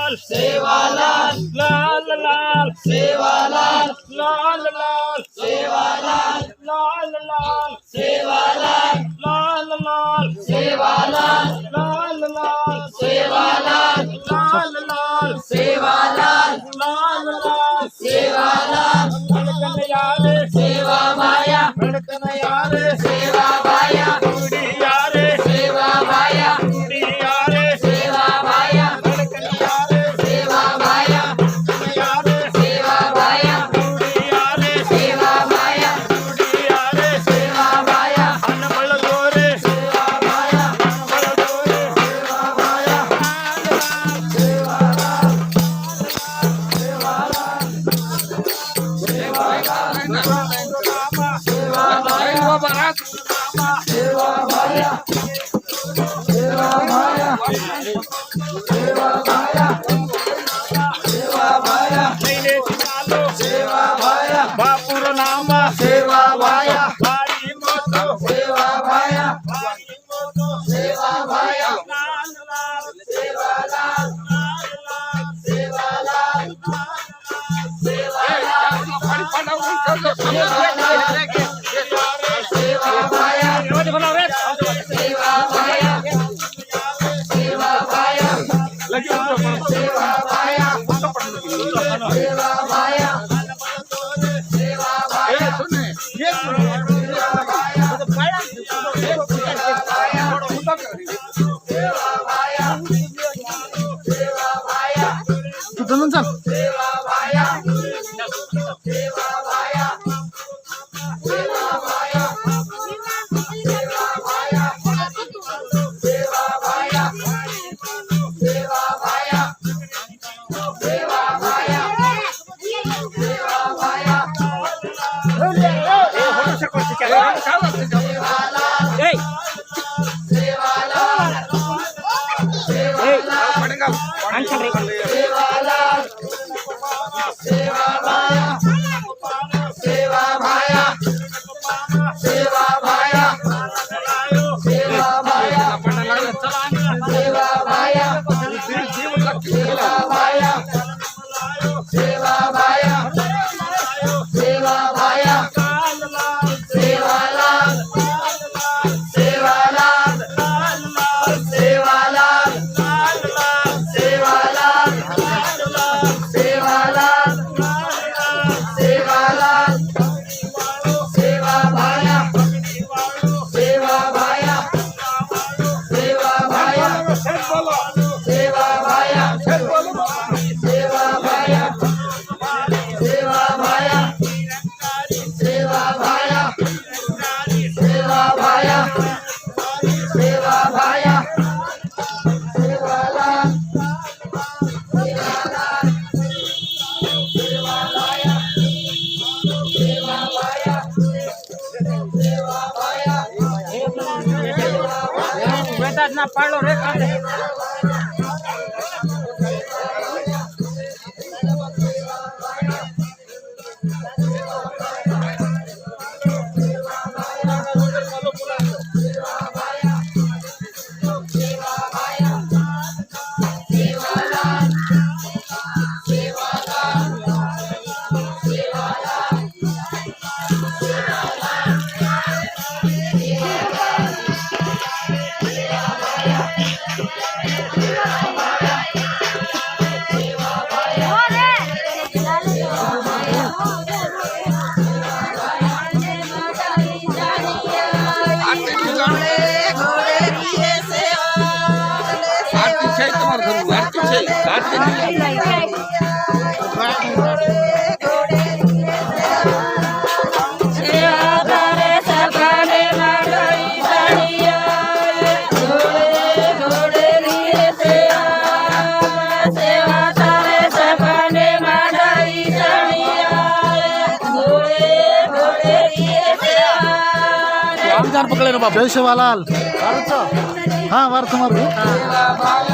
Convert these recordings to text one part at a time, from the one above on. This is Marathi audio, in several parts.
लाल सेवालाल लाल लाल सेवालाल लाल लाल सेवालाल लाल लाल सेवालाल लाल लाल सेवालाल लाल लाल सेवालाल लाल लाल सेवालाल लाल लाल सेवालाल धडकन यारे सेवा माया धडकन यारे सेवा माया उडी यारे सेवा माया उडी यारे सेवा माया धडकन यारे सेवा माया यारे सेवा माया उडी यारे सेवा माया उडी यारे सेवा माया अनबळ गोरे सेवा माया अनबळ गोरे सेवा माया सेवा बापूर नाम सेवा भाया भारी मोतो सेवा भाया भारी मोतो सेवा भाया लाल लाल सेवा लाल लाल लाल सेवा लाल सेवा लाल सेवा भाया सेवा भाया सेवा भाया सेवा भाया सेवा भाया ना पाडलो रे कांदे पकड़े रे बाप जय सेवालाल हाँ वार तुम्हारे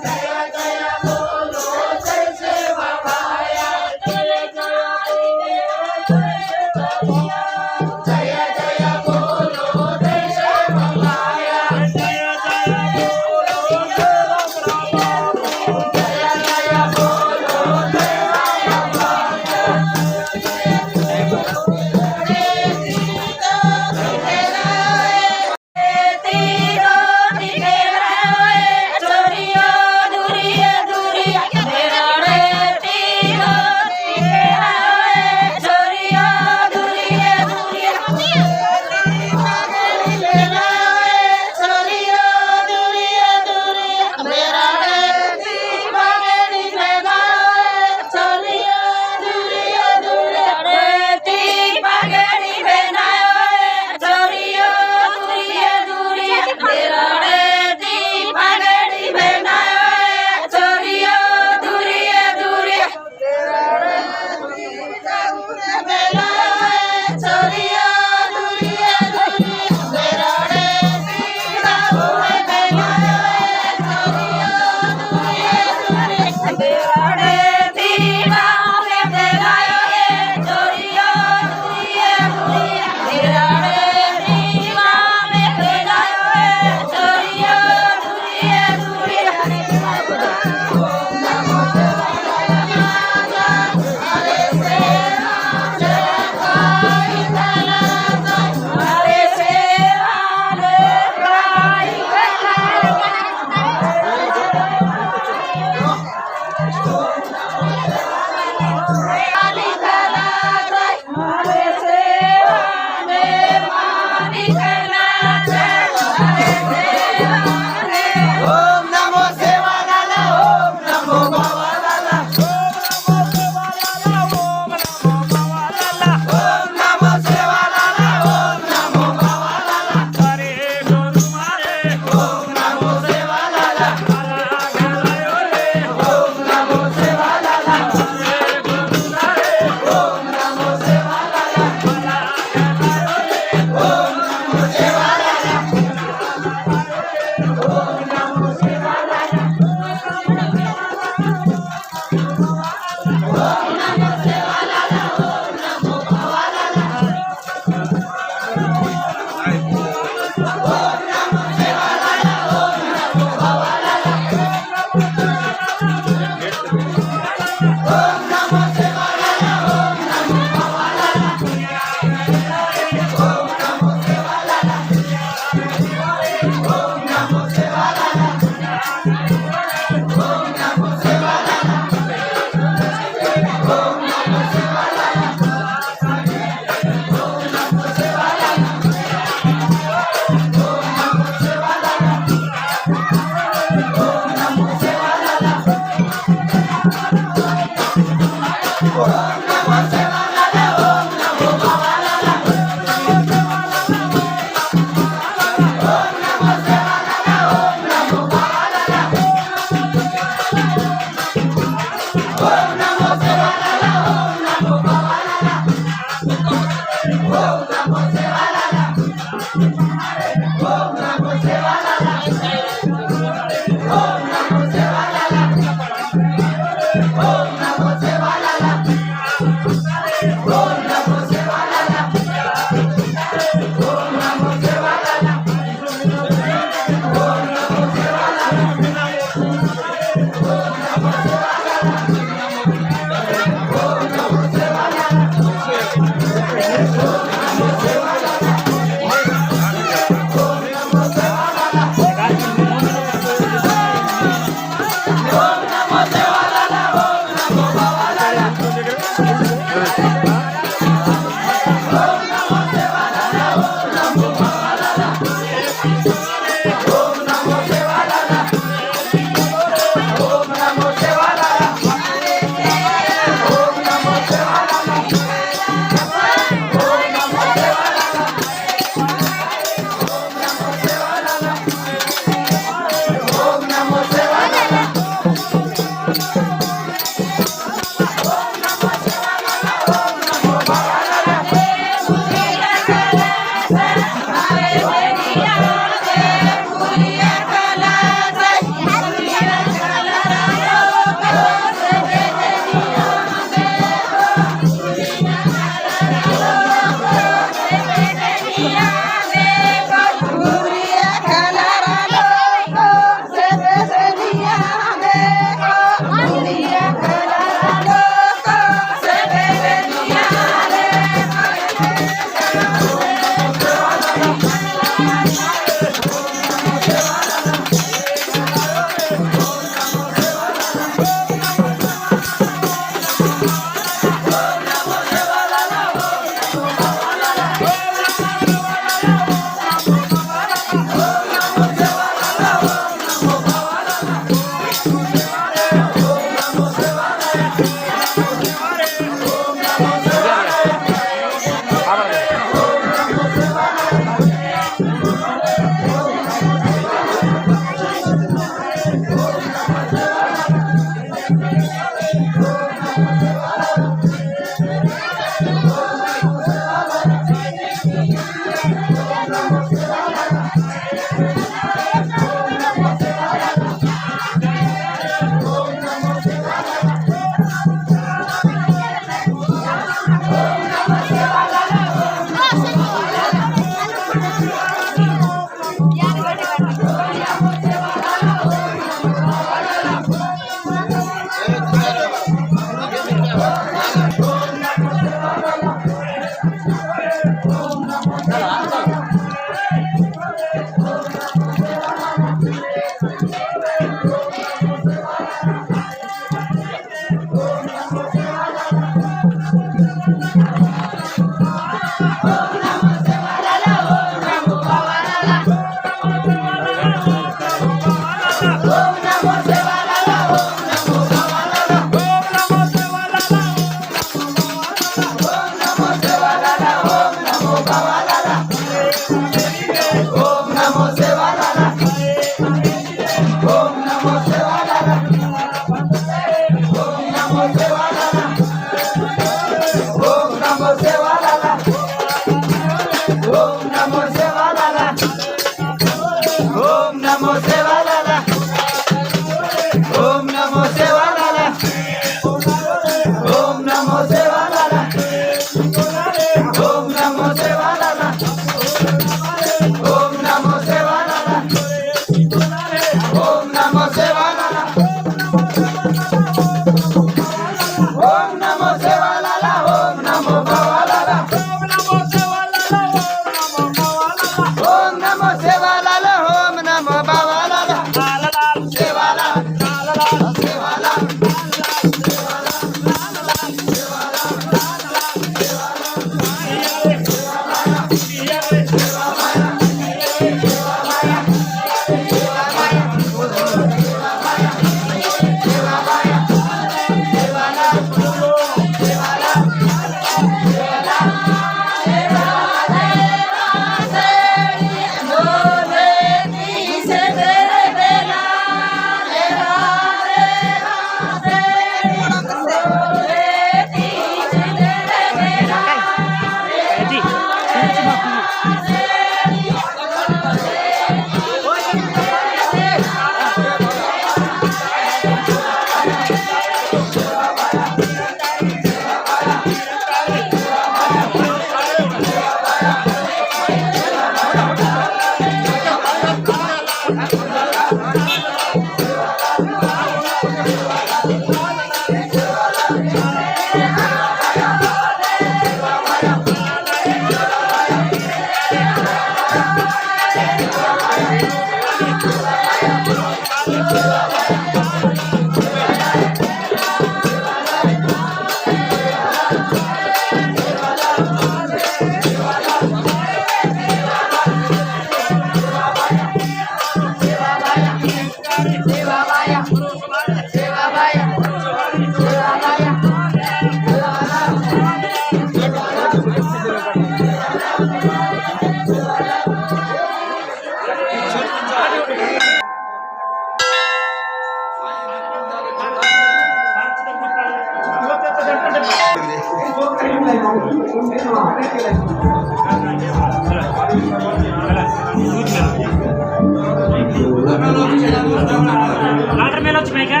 लाटर मेला च का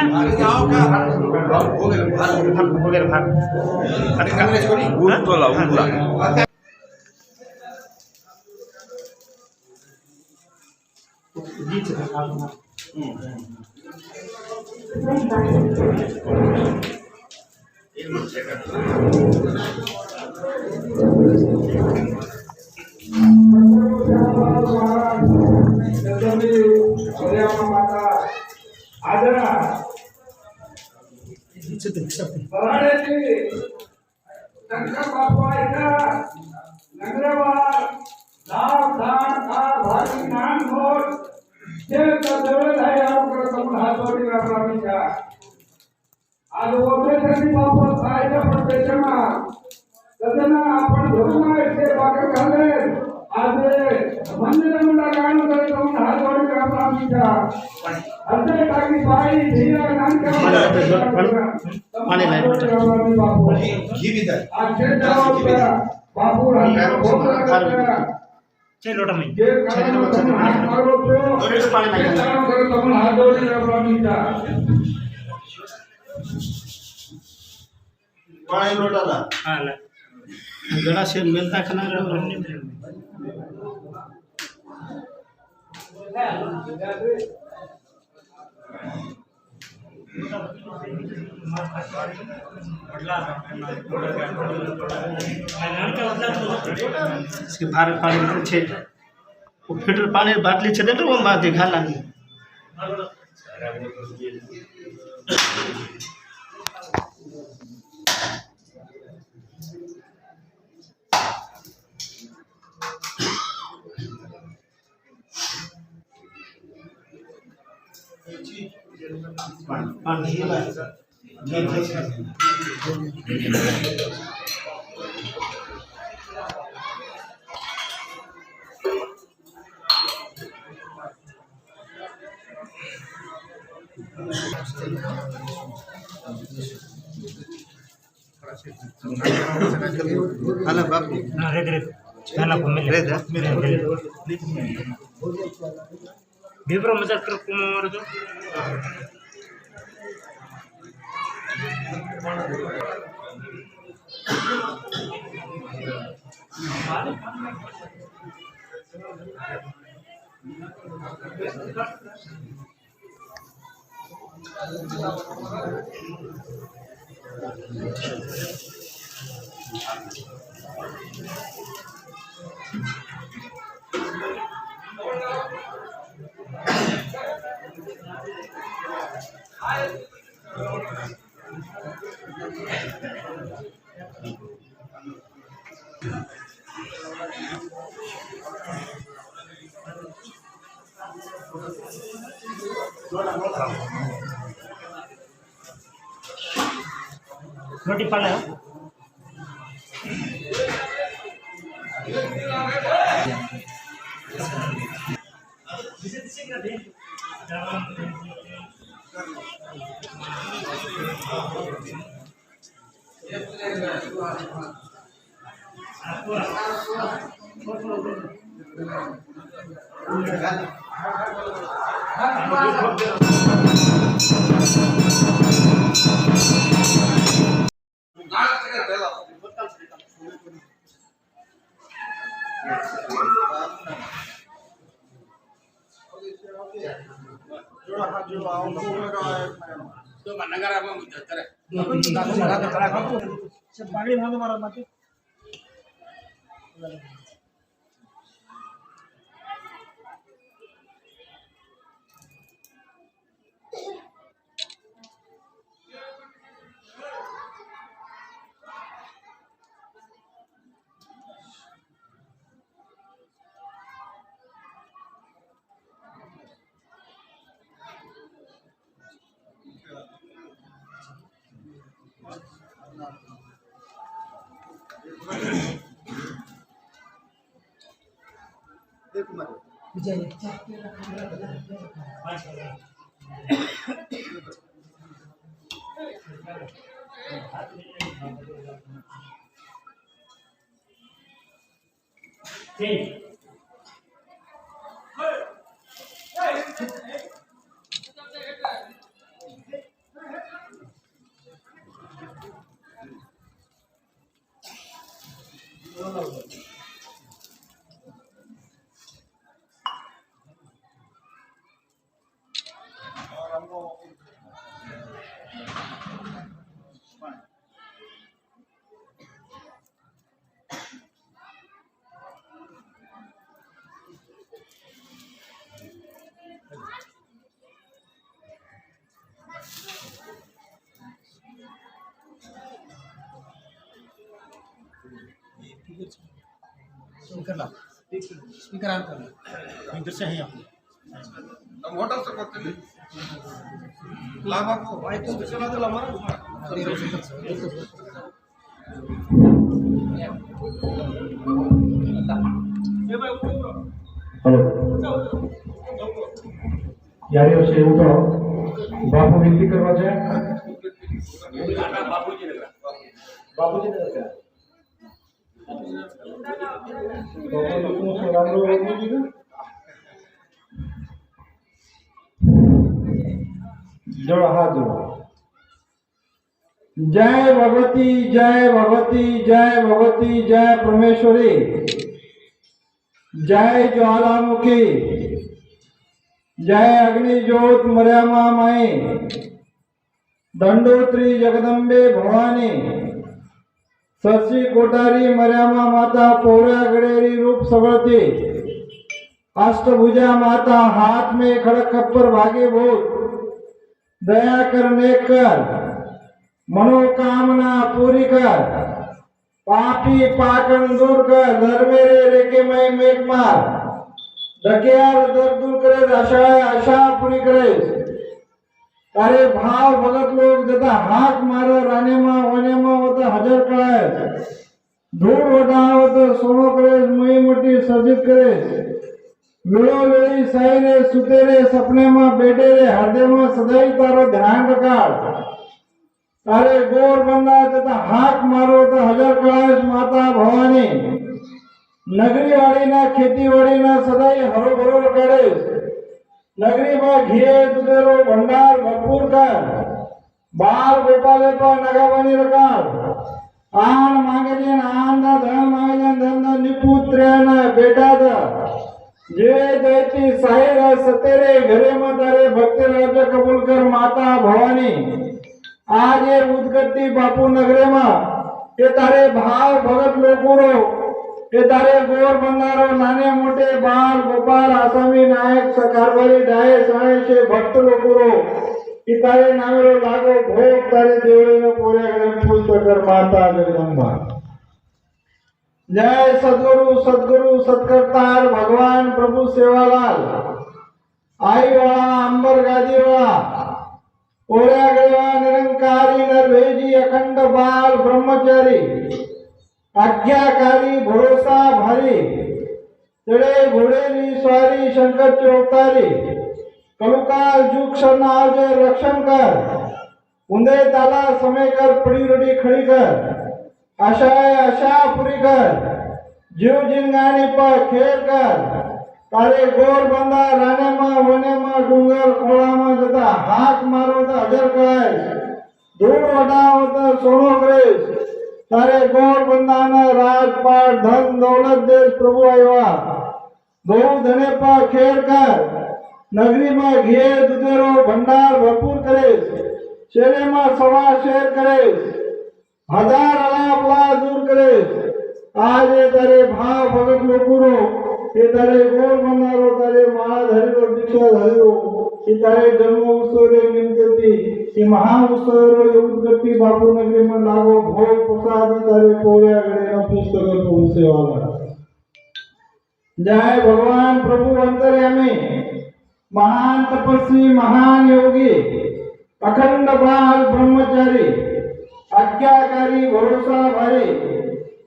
वगैरे भाग आणि काँग्रेस कोणी उठला आज ओढण्यासाठी वापस जायच्या प्रत्यक्षमा त्याच्यानं आपण धरून ते बाकर घाले आज मंदिर मुंडा गाणं तरी जाऊन हात जोडी ग्रामरामीच्या असे टाकी बाई धीरा नानका पाणी नाही. बापू घी बी द्या. आजचे बापू छे लोटा में जे कारण तुम्ही हात मारो तो थोडेच पाणी नाही. तुम्ही हात जोडून राबवणीचा पाणी लोटाला. हां ला गड़ा से मिलता खाना इसके बाहर पानी छे वो फिल्टर पानी बाटली छे तो वो बात घाला नहीं पानी आला बापू. Bibro masa terkumur tu. Roti pala. Speaker on करना. इधर से है आप. मोटर से करते हैं. लाभ आपको वाइट तो चला तो लाभ या दिवशी उठो बापू विनंती करवाचे बाबूजी नगर का बाबूजी का जोड़ा हाथ जोड़ा। जय भगवती जय भगवती जय भगवती जय परमेश्वरी जय ज्वालामुखी जय अग्नि ज्योत मर्यामा माई दंडोत्री जगदंबे भवानी सची कोठारी मर्यामा माता पोऱ्या गडेरी रूप सवळती अष्टभुजा माता हाथ में खड़क खप्पर भागे भूत दया करने कर मनोकामना पूरी कर पापी पाकन दूर कर धर्मेरे रेखे में मेघ मार डकियार दर दूर करे आशा पूरी करे अरे भाव भगत लोग जता हाक मारो राने मा वने मा होता हजार कळाय धूळ वटाव तो सोनो करे मुई मोटी सर्जित करे वेळो वेळी साईरे सुतेरे सपने में बेटे रे हृदय में सदैव तारो ध्यान रखाड़ तारे गोर बंदा तथा हाक मारो तो हजार कळाश माता भवानी नगरी वाड़ी ना खेती वाड़ी ना सदैव हरो भरो करे नगरी में घिए दुधेरो भंडार भरपूर कर बाल गोपाले पर नगावनी रखाड़ आन मांगे जन आन दा धन मांगे जन धन दा निपुत्र ना बेटा दा जे दैती साहेर सतेरे घरे में तारे भक्ति राज्य कबूल कर माता भवानी आज ये उदगट्टी बापू नगरे में के तारे भाव भगत लोकुरो के तारे गोर बंदारो नाने मोटे बाल गोपाल आसामी नायक सकारवाली डाये साणे से भक्त लोकुरो कि तारे नामेरो लागो भोग तारे देवळे में पोरे गले फूल कर माता जगदम्बा। जय सदगुरु सत्कर्तार भगवान प्रभु सेवालाल आई वाला अंबर गादी वाला ओऱ्या गळवा निरंकारी नरभेजी अखंड बाल ब्रह्मचारी आज्ञाकारी भरोसा भारी चढ़े घोड़ेली स्वारी शंकर चौतारी कलुकाल जुग शरणाव जय रक्षण कर उंदे ताला समय कर पड़ी रड़ी खड़ी कर आशा पूरी कर जीव जिंगानी पर खेल कर तारे गोर बंदा राने मा वने मा डूंगर खोड़ा मा जता हाथ मारो तो हजार कळाय धूल वटाव तो सोनो ग्रेस तारे गोर बंदा ना राजपाट धन दौलत देश प्रभु आयवा बहु धने पर खेल कर नगरी में घिए दुधेरो भंडार भरपूर करे शेरे में सवा शेर करे हजार अलापला दूर करे आज ये तारे भाव भगत लोकुरो ये तारे गोर बंदारो तारे महाधरिरो दीक्षा धरिरो ये तारे जन्म उत्सवरे निमती ये महा उत्सवरो युगगति बापू नगरी में लागो भोग प्रसाद तारे पोया गणे ना पुस्तक प्रभु सेवाला। जय भगवान प्रभु अंतर्यामी महान तपस्वी महान योगी अखंड बाल ब्रह्मचारी आज्ञाकारी भरोसा भारी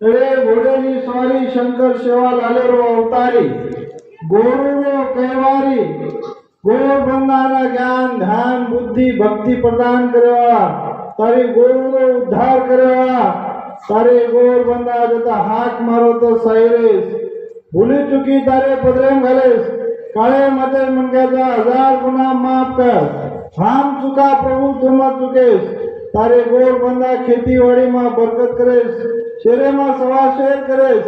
तळे घोडेली स्वारी शंकर सेवा लालेरो अवतारी गोरुरो कैवारी गोर बंदाना ज्ञान ध्यान बुद्धि भक्ति प्रदान करेवा तारी गोरुरो उद्धार करेवा तारे गोर बंदा जता हाक मारो तो सायरेस भूली चुकी तारे पदरेम घालेस काळे मते मनग्याचा हजार गुना माफ कर हम चुका प्रभु तुम चुकेस तारे गोर बंदा खेतीवाड़ी में बरकत करेस शेरे में सवा शेर करेस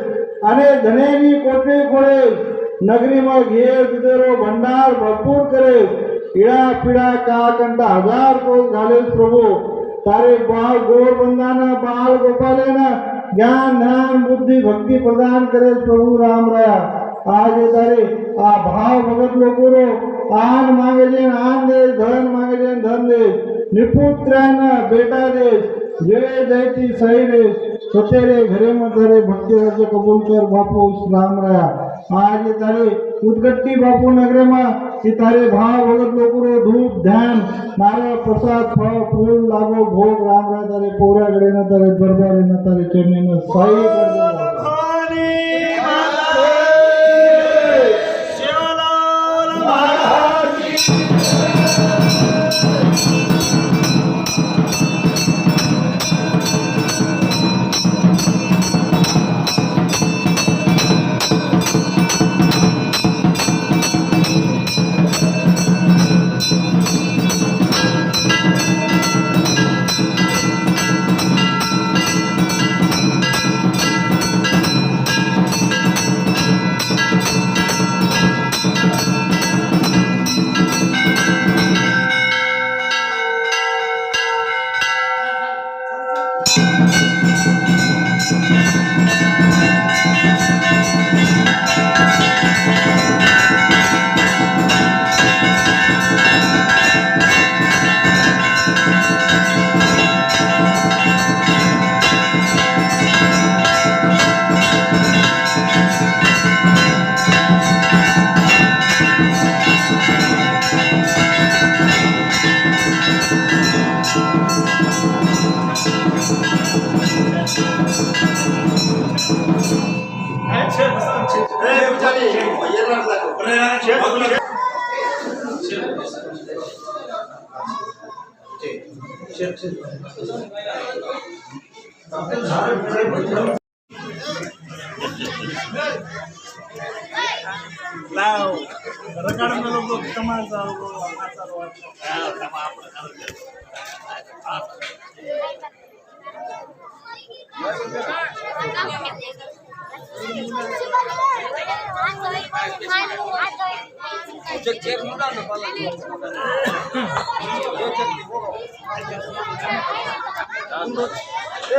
अने धनेनी कोटरी खोड़ेस नगरी में घिए दुधेरो भंडार भरपूर करेस ईड़ा पीड़ा का कंटा हजार को घालेस प्रभु तारे बाल गोर बंदाना बाल गोपाले ना ज्ञान ध्यान बुद्धि भक्ति प्रदान करेस प्रभु राम राया आज ये तारे आ भाव भगत लोकुरो आन मांगे जेन आन दे धन मांगे जेन धन दे निपुत्र बेटा दे जय जयती सही रे सतेरे घरे में तारे भक्ति राज्य कबूल कर बापू राम राया आज ये तारे उदगट्टी बापू नगरे में ये तारे भाव भगत लोकुरो धूप ध्यान नारियल प्रसाद फल फूल लागो भोग राम राया तारे पोरा गड़े ना तारे दरबार ना तारे चरणे में सही कर दो।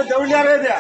देऊन द्या रे द्या